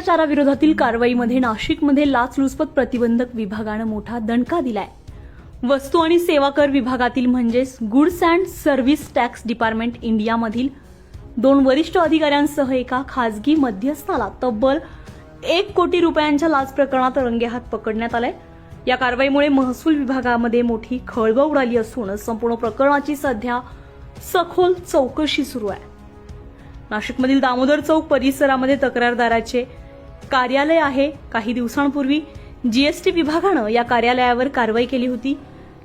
भ्रष्टाचाराविरोधातील कारवाईमध्ये नाशिकमध्ये लाचलुचपत प्रतिबंधक विभागानं मोठा दणका दिलाय। वस्तू आणि सेवा कर विभागातील म्हणजेच goods and service tax department इंडियामधील 2 वरिष्ठ अधिकाऱ्यांसह एका खासगी मध्यस्थाला तब्बल 1 कोटी रुपयांच्या लाच प्रकरणात रंगेहात पकडण्यात आलंय। या कारवाईमुळे महसूल विभागामध्ये मोठी खळबळ उडाली असून संपूर्ण प्रकरणाची सध्या सखोल चौकशी सुरू आहे। नाशिकमधील दामोदर चौक परिसरामध्ये तक्रारदाराचे कार्यालय आहे। काही दिवसांपूर्वी जीएसटी विभागानं या कार्यालयावर कारवाई केली होती।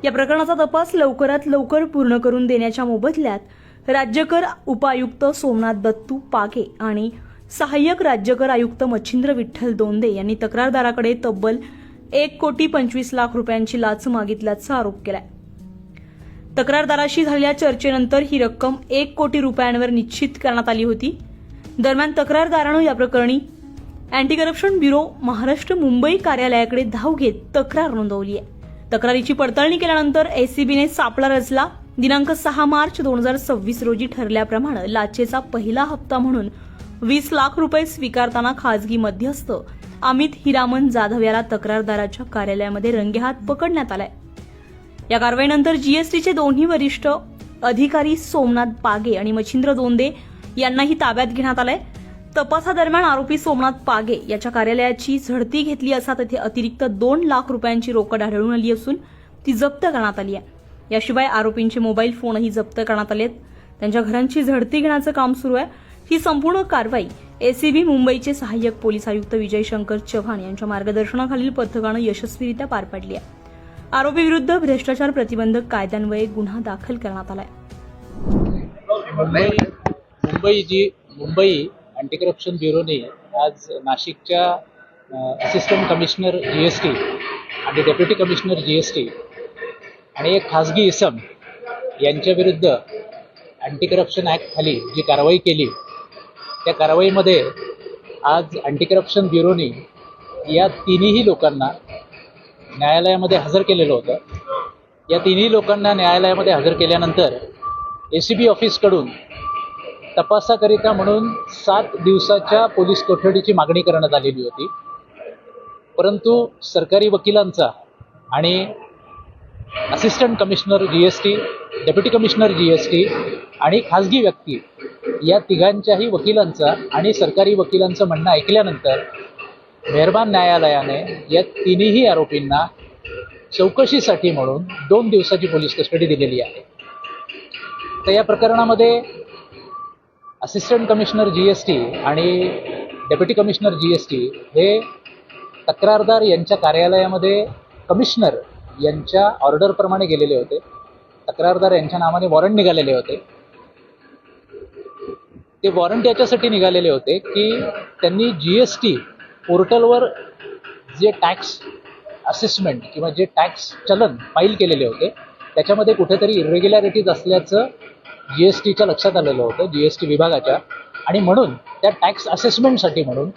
या प्रकरणाचा तपास लवकरात लवकर पूर्ण करून देण्याच्या मोबदल्यात राज्यकर उपायुक्त सोमनाथ दत्तू पागे आणि सहाय्यक राज्यकर आयुक्त मच्छिंद्र विठ्ठल दोंदे यांनी तक्रारदाराकडे तब्बल 1,25,00,000 रुपयांची लाच मागितल्याचा आरोप केलाय। तक्रारदाराशी झालेल्या चर्चेनंतर ही रक्कम 1 कोटी रुपयांवर निश्चित करण्यात आली होती। दरम्यान तक्रारदारानं या प्रकरणी anti corruption bureau Maharashtra Mumbai कार्यालयाकडे धाव घेत तक्रार नोंदवली आहे। तक्रारीची पडताळणी केल्यानंतर एसीबीने सापळा रचला। दिनांक 6 मार्च 2026 रोजी ठरल्याप्रमाणे लाचेचा पहिला हप्ता म्हणून 20 लाख रुपये स्वीकारताना खासगी मध्यस्थ अमित हिरामन जाधव याला तक्रारदाराच्या कार्यालयामध्ये रंगेहात पकडण्यात आलाय। या कारवाईनंतर जीएसटीचे दोन्ही वरिष्ठ अधिकारी सोमनाथ पागे आणि मच्छिंद्र दोंदे यांनाही ताब्यात घेण्यात आलंय। तपासादरम्यान आरोपी सोमनाथ पागे याच्या कार्यालयाची झडती घेतली असता तेथे अतिरिक्त 2 लाख रुपयांची रोकड आढळून आली असून ती जप्त करण्यात आली आहे। याशिवाय आरोपींचे मोबाईल फोनही जप्त करण्यात आलेत। त्यांच्या घरांची झडती घेण्याचं काम सुरू आहे। ही संपूर्ण कारवाई एसीबी मुंबईचे सहाय्यक पोलीस आयुक्त विजय शंकर चव्हाण यांच्या मार्गदर्शनाखालील पथकानं यशस्वीरित्या पार पाडली आहे। आरोपी विरुद्ध भ्रष्टाचार प्रतिबंधक कायद्यान्वये गुन्हा दाखल करण्यात आलाय। मुंबई अँटी करप्शन ब्युरोने आज नाशिकच्या असिस्टंट कमिशनर जीएसटी आणि डेप्युटी कमिशनर जीएसटी आणि एक खासगी इसम यांच्या विरुद्ध अँटी करप्शन ॲक्ट खाली जी कारवाई केली, त्या कारवाईमध्ये आज अँटी करप्शन ब्युरोने या तिन्ही लोकांना न्यायालयामध्ये हजर केलेलं होतं। या तिन्ही लोकांना न्यायालयामध्ये हजर केल्यानंतर एसीबी ऑफिसकडून तपासाकरिता म्हणून 7 दिवसाच्या पोलीस कोठडीची मागणी करण्यात आलेली होती। परंतु सरकारी वकिलांचा आणि assistant commissioner GST, deputy commissioner GST आणि खासगी व्यक्ती या तिघांच्याही वकिलांचा आणि सरकारी वकिलांचं म्हणणं ऐकल्यानंतर मेहरबान न्यायालयाने या तिन्ही आरोपींना चौकशीसाठी म्हणून 2 दिवसाची पोलीस कस्टडी दिलेली आहे। तर या प्रकरणामध्ये असिस्टंट कमिशनर जीएसटी आणि डेप्युटी कमिशनर जीएसटी हे तक्रारदार यांच्या कार्यालयामध्ये कमिशनर यांच्या ऑर्डरप्रमाणे गेलेले होते। तक्रारदार यांच्या नावाने वॉरंट निघालेले होते। ते वॉरंट याच्यासाठी निघालेले होते की त्यांनी जीएसटी पोर्टलवर जे टॅक्स असेसमेंट किंवा जे टॅक्स चलन फाईल केलेले होते त्याच्यामध्ये कुठेतरी इरेग्युलॅरिटीज असल्याचं जीएसटीच्या लक्षात आलेलं होतं, जीएसटी विभागाच्या, आणि म्हणून त्या टॅक्स असेसमेंटसाठी म्हणून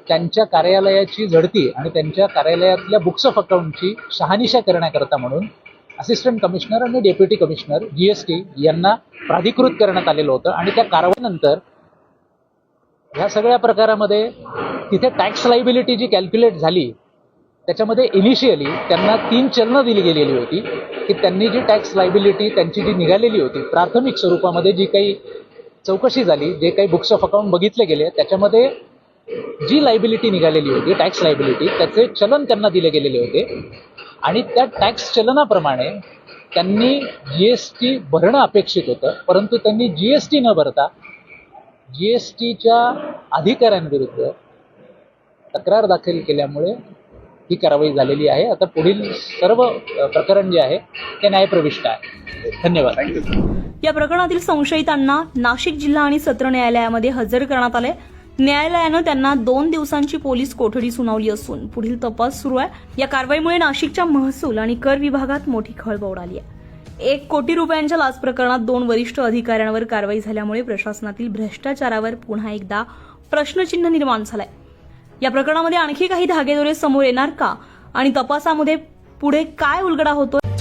त्यांच्या कार्यालयाची झडती आणि त्यांच्या कार्यालयातल्या बुक्स ऑफ अकाउंटची शहानिशा करण्याकरता म्हणून असिस्टंट कमिशनर आणि डेप्युटी कमिशनर जीएसटी यांना प्राधिकृत करण्यात आलेलं होतं। आणि त्या कारवाईनंतर ह्या सगळ्या प्रकारामध्ये तिथे टॅक्स लायबिलिटी जी कॅल्क्युलेट झाली त्याच्यामध्ये इनिशियली त्यांना 3 चलनं दिली गेलेली होती की त्यांनी जी टॅक्स लायबिलिटी त्यांची जी निघालेली होती प्राथमिक स्वरूपामध्ये, जी काही चौकशी झाली, जे काही बुक्स ऑफ अकाउंट बघितले गेले त्याच्यामध्ये जी लायबिलिटी निघालेली होती टॅक्स लायबिलिटी त्याचे चलन त्यांना दिले गेलेले होते आणि त्या टॅक्स चलनाप्रमाणे त्यांनी जीएसटी भरणं अपेक्षित होतं। परंतु त्यांनी जीएसटी न भरता जीएसटीच्या अधिकाऱ्यांविरुद्ध तक्रार दाखल केल्यामुळे ही कारवाई झालेली आहे। आता पुढील सर्व प्रकरण जे आहे ते न्यायप्रविष्ट आहे। धन्यवाद। या प्रकरणातील संशयितांना नाशिक जिल्हा आणि सत्र न्यायालयामध्ये हजर करण्यात आले। न्यायालयानं त्यांना 2 दिवसांची पोलीस कोठडी सुनावली असून पुढील तपास सुरू आहे। या कारवाईमुळे नाशिकच्या महसूल आणि कर विभागात मोठी खळबळ उडाली आहे। 1 कोटी रुपयांच्या लाच प्रकरणात 2 वरिष्ठ अधिकाऱ्यांवर कारवाई झाल्यामुळे प्रशासनातील भ्रष्टाचारावर पुन्हा एकदा प्रश्नचिन्ह निर्माण झालंय। या प्रकरणामध्ये आणखी काही धागेदोरे समोर येणार का आणि तपासामध्ये पुढे काय उलगडा होतोय